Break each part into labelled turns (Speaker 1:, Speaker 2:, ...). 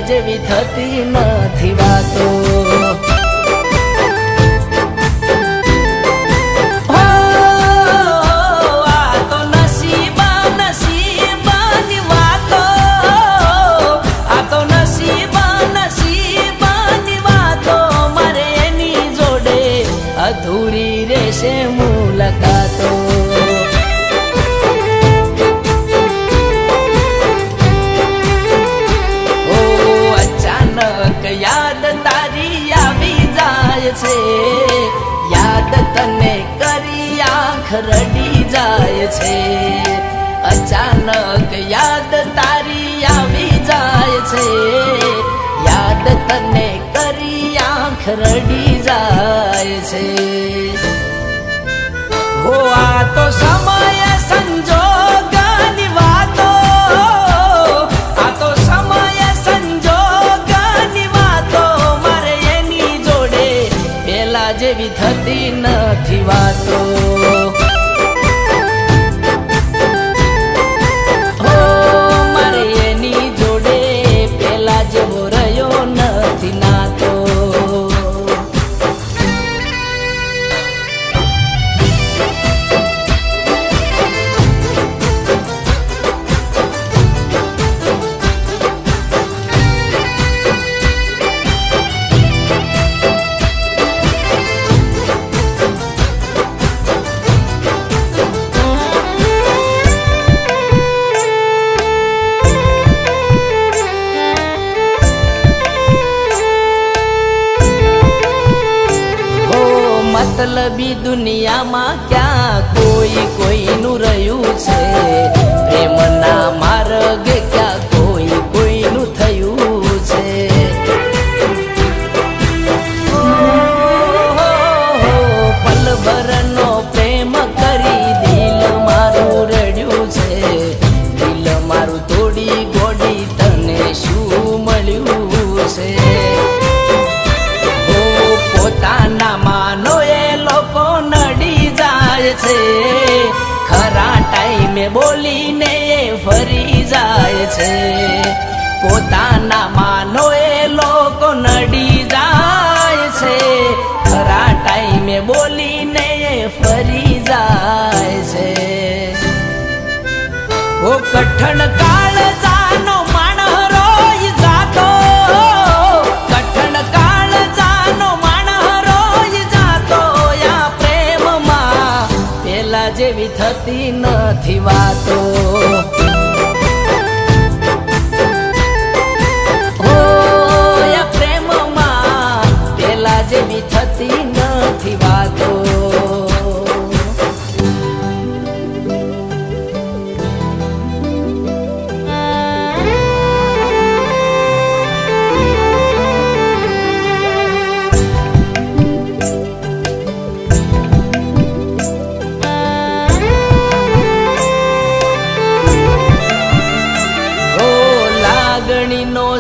Speaker 1: જેવી થતી નથી વાતો, આ તો નસીબની વાતો, આ તો નસીબની વાતો, મારે એની જોડે અધૂરી રહેશે મુલાકાતો. યાદ તારી આવી જાય છે, યાદ તને કરી આંખ રડી જાય છે. અચાનક યાદ તારી આવી જાય છે, યાદ તને કરી આંખ રડી જાય છે. હો આ તો સમય સંજોગની વાતો, આ તો સમય સંજોગની વાતો, મારે એની જોડે પેલા જેવી થતી નથી વાતો. હો મારે એની જોડે પેલા જેવો રહ્યો નથી નાતો. મતલબી દુનિયામાં ક્યાં કોઈ કોઈનું રહ્યું છે, પ્રેમના માર્ગે ક્યાં કોઈ કોઈનું થયું છે. પલભરનો પ્રેમ કરી દિલ મારું રડ્યું છે, દિલ મારું તોડી ગોડી તને શું મળ્યું છે. પોતાના માનો એ લોકો નડી જાય છે, ખરા ટાઈમે બોલીને એ ફરી જાય છે. પોતાના માનો એ લોકો નડી જાય છે, ખરા ટાઈમે બોલીને એ ફરી જાય છે. ઓ કઠણ કાળ જાનો માણ રોઈ જાતો, કઠણ કાળ જાનો જેવી થતી નથી વાતો. હો આ પ્રેમમાં પેલા જેવી થતી નથી વાતો.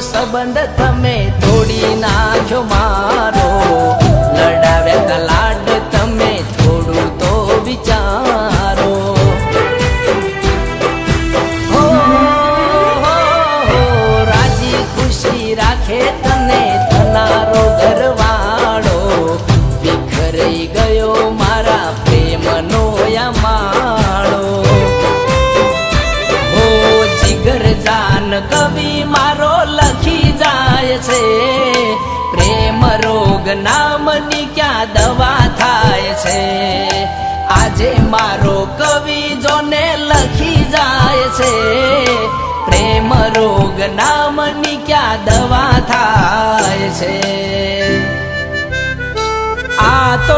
Speaker 1: સંબંધ તમે તોડી નાખ્યો મારો, લડાવ્યા તા લાડ તમે થોડું તો વિચારો. હો રાજી ખુશી રાખે તને થનારો ઘરવાળો, વિખરાઈ ગયો મારા પ્રેમનો યા માળો. છે આજે મારો કવિ જોને લખી જાય છે પ્રેમ રોગ નામની ક્યાં દવા થાય છે આ તો